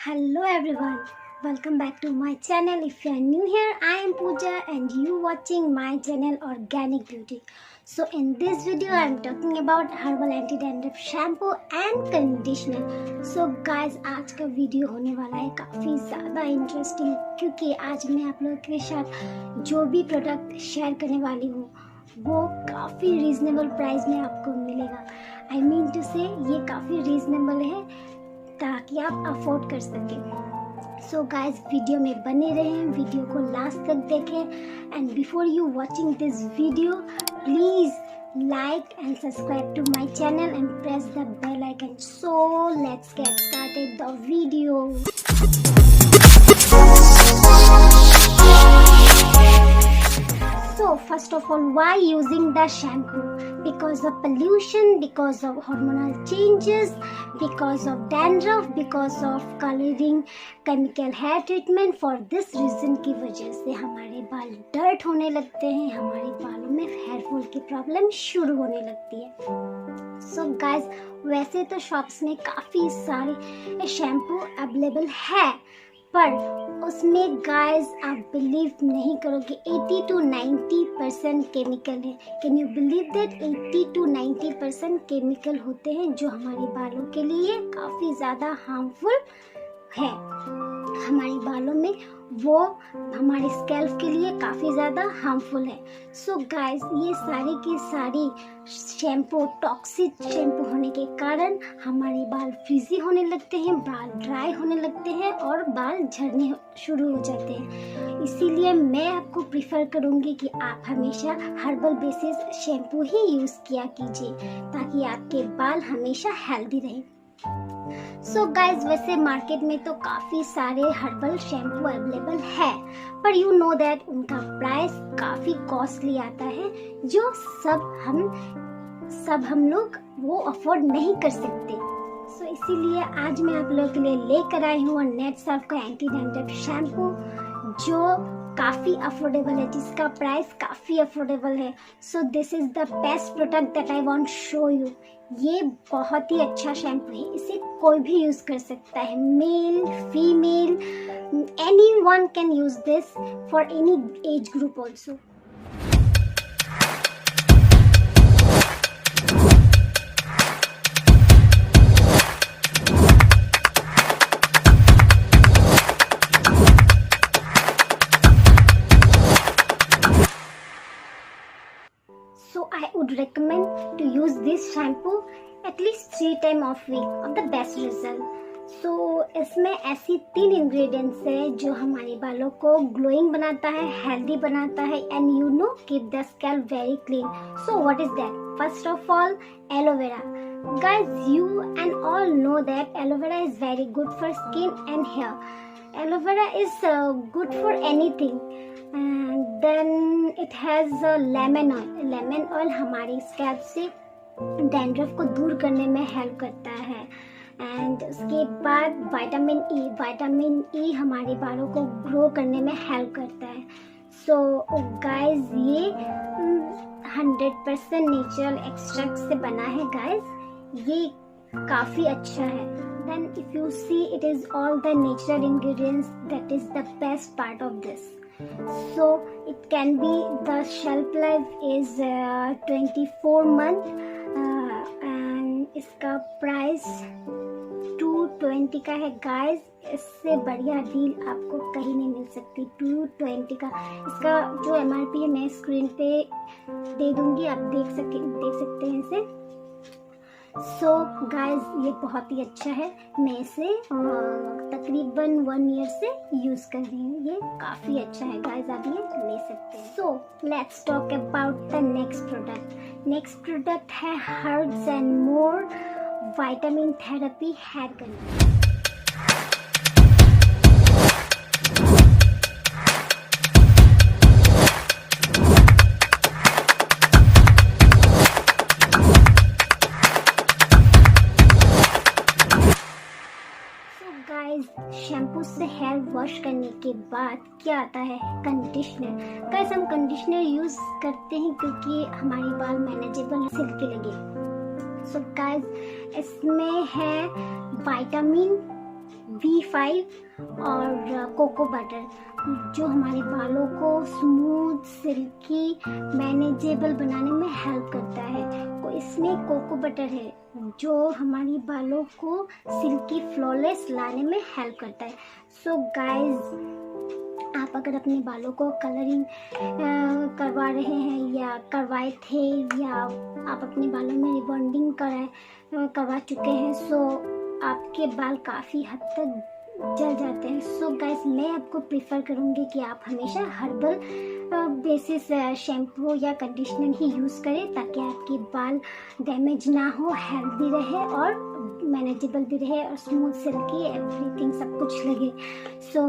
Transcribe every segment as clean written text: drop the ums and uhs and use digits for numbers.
Hello everyone, welcome back to my channel. If you are new here, I am Pooja and you watching my channel Organic Beauty. So in this video I am talking about herbal anti-dandruff shampoo and conditioner. So guys, आज का video होने वाला है काफ़ी ज़्यादा interesting क्योंकि आज मैं आप लोगों के साथ जो भी प्रोडक्ट शेयर करने वाली हूँ वो काफ़ी रीजनेबल प्राइस में आपको मिलेगा। आई मीन टू से ये काफ़ी रीजनेबल है ताकि आप अफोर्ड कर सकें। सो गाइस, वीडियो में बने रहें, वीडियो को लास्ट तक देखें and before you watching this video please like and subscribe to my channel and press the bell icon. So let's get started the video. So first of all, why using the shampoo? Because of pollution, because of hormonal changes, because of dandruff, because of coloring, chemical hair treatment. For this reason की वजह से हमारे बाल dirt होने लगते हैं, हमारे बालों में हेयर फॉल की प्रॉब्लम शुरू होने लगती है। So guys, वैसे तो शॉप्स में काफ़ी सारे शैम्पू अवेलेबल है पर उसमें गाइस आप बिलीव नहीं करोगे 80 to 90% केमिकल है। Can you believe that 80 to 90% chemical होते हैं जो हमारे बालों के लिए काफ़ी ज़्यादा हार्मफुल है। हमारे बालों में वो हमारे स्कैल्प के लिए काफ़ी ज़्यादा हार्मफुल है। सो गाइस, ये सारी की सारी शैम्पू टॉक्सिक शैम्पू होने के कारण हमारे बाल फ्रीजी होने लगते हैं, बाल ड्राई होने लगते हैं और बाल झड़ने शुरू हो जाते हैं। इसीलिए मैं आपको प्रीफर करूँगी कि आप हमेशा हर्बल बेसिस शैम्पू ही यूज़ किया कीजिए ताकि आपके बाल हमेशा हेल्दी रहें। सो गाइज, वैसे मार्केट में तो काफ़ी सारे हर्बल शैम्पू अवेलेबल है पर यू नो दैट उनका प्राइस काफ़ी कॉस्टली आता है जो सब हम लोग वो अफोर्ड नहीं कर सकते। सो इसीलिए आज मैं आप लोगों के लिए लेकर आई हूँ नेटसर्फ का एंटी डैंड्रफ शैम्पू जो काफ़ी अफोर्डेबल है, जिसका प्राइस काफ़ी अफोर्डेबल है। So this is the best product that I want show you. ये बहुत ही अच्छा शैम्पू है, इसे कोई भी यूज़ कर सकता है, male female any one can use this for any age group also. So I would recommend to use this shampoo at least 3 times of week of the best result। So इसमें ऐसी 3 ingredients है जो हमारे बालों को glowing बनाता है, healthy बनाता है and you know keep the scalp very clean। So what is that? First of all, aloe vera। Guys, you and all know that aloe vera is very good for skin and hair। Aloe vera is good for anything। And then it has lemon oil। Lemon oil हमारी scalp से dandruff को दूर करने में help करता है। And उसके बाद विटामिन ई हमारे बालों को ग्रो करने में हेल्प करता है। सो गाइस, ये 100% नेचुरल एक्सट्रैक्ट से बना है गाइस, ये काफ़ी अच्छा है। Then if you see it is all the natural ingredients, that is the best part of this. So it can be the shelf life is 24 month and इसका price 220 का है गाइस। इससे बढ़िया डील आपको कहीं नहीं मिल सकती। 220 का इसका जो MRP है मैं स्क्रीन पे दे दूंगी, आप देख सकते हैं इसे। सो गाइस, ये बहुत ही अच्छा है, मैं इसे तकरीबन 1 ईयर से यूज़ कर रही हूँ। ये काफ़ी अच्छा है गाइस, आप ये ले सकते हैं। So let's talk about the next product. Next product है herbs and more vitamin therapy hair colour. Shampoo से हेयर वॉश करने के बाद क्या आता है? कंडीशनर। गाइस, हम कंडीशनर यूज़ करते हैं क्योंकि हमारे बाल मैनेजेबल सिल्की लगे। सो गाइस, इसमें है विटामिन V5 और कोको बटर, जो हमारे बालों को स्मूथ, सिल्की, मैनेजेबल बनाने में हेल्प करता है। तो इसमें कोको बटर है जो हमारी बालों को सिल्की, फ्लॉलेस लाने में हेल्प करता है। सो गाइज, आप अगर अपने बालों को कलरिंग करवा रहे हैं या करवाए थे, या आप अपने बालों में रिबॉन्डिंग करवा चुके हैं, सो आपके बाल काफ़ी हद तक जल जाते हैं। सो गाइस, मैं आपको प्रेफर करूँगी कि आप हमेशा हर्बल बेसिस शैम्पू या कंडीशनर ही यूज़ करें, ताकि आपके बाल डैमेज ना हो, हेल्दी रहे और मैनेजेबल भी रहे और स्मूथ, सिल्की, एवरीथिंग सब कुछ लगे। सो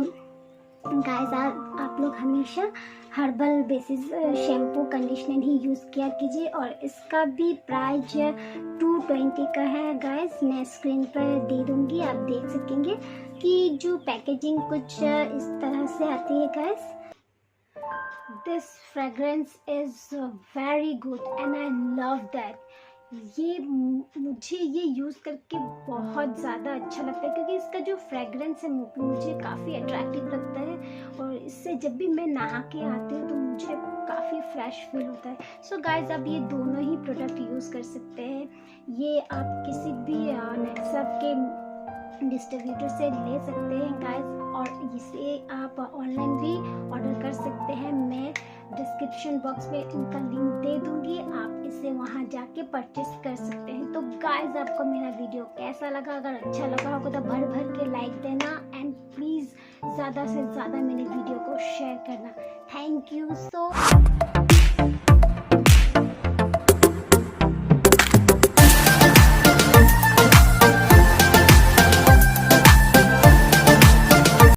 गाइस, आप लोग हमेशा हर्बल बेसिस शैम्पू कंडीशनर ही यूज़ किया कीजिए। और इसका भी प्राइस 220 का है गाइस, मैं स्क्रीन पर दे दूँगी, आप देख सकेंगे कि जो पैकेजिंग कुछ इस तरह से आती है guys. This fragrance is very good and I love that. मुझे ये यूज़ करके बहुत ज़्यादा अच्छा लगता है, क्योंकि इसका जो फ्रेग्रेंस है मुझे काफ़ी अट्रैक्टिव लगता है, और इससे जब भी मैं नहा के आती हूँ तो मुझे काफ़ी फ्रेश फील होता है। सो गाइज, आप ये दोनों ही प्रोडक्ट यूज़ कर सकते हैं। ये आप किसी भी नेटसर्फ के डिस्ट्रीब्यूटर से ले सकते हैं गाइस, और इसे आप ऑनलाइन भी ऑर्डर कर सकते हैं। मैं डिस्क्रिप्शन बॉक्स में इनका लिंक दे दूंगी, आप इसे वहां जाके परचेस कर सकते हैं। तो गाइस, आपको मेरा वीडियो कैसा लगा? अगर अच्छा लगा होगा तो भर भर के लाइक देना, एंड प्लीज़ ज़्यादा से ज़्यादा मेरे वीडियो को शेयर करना। Thank you so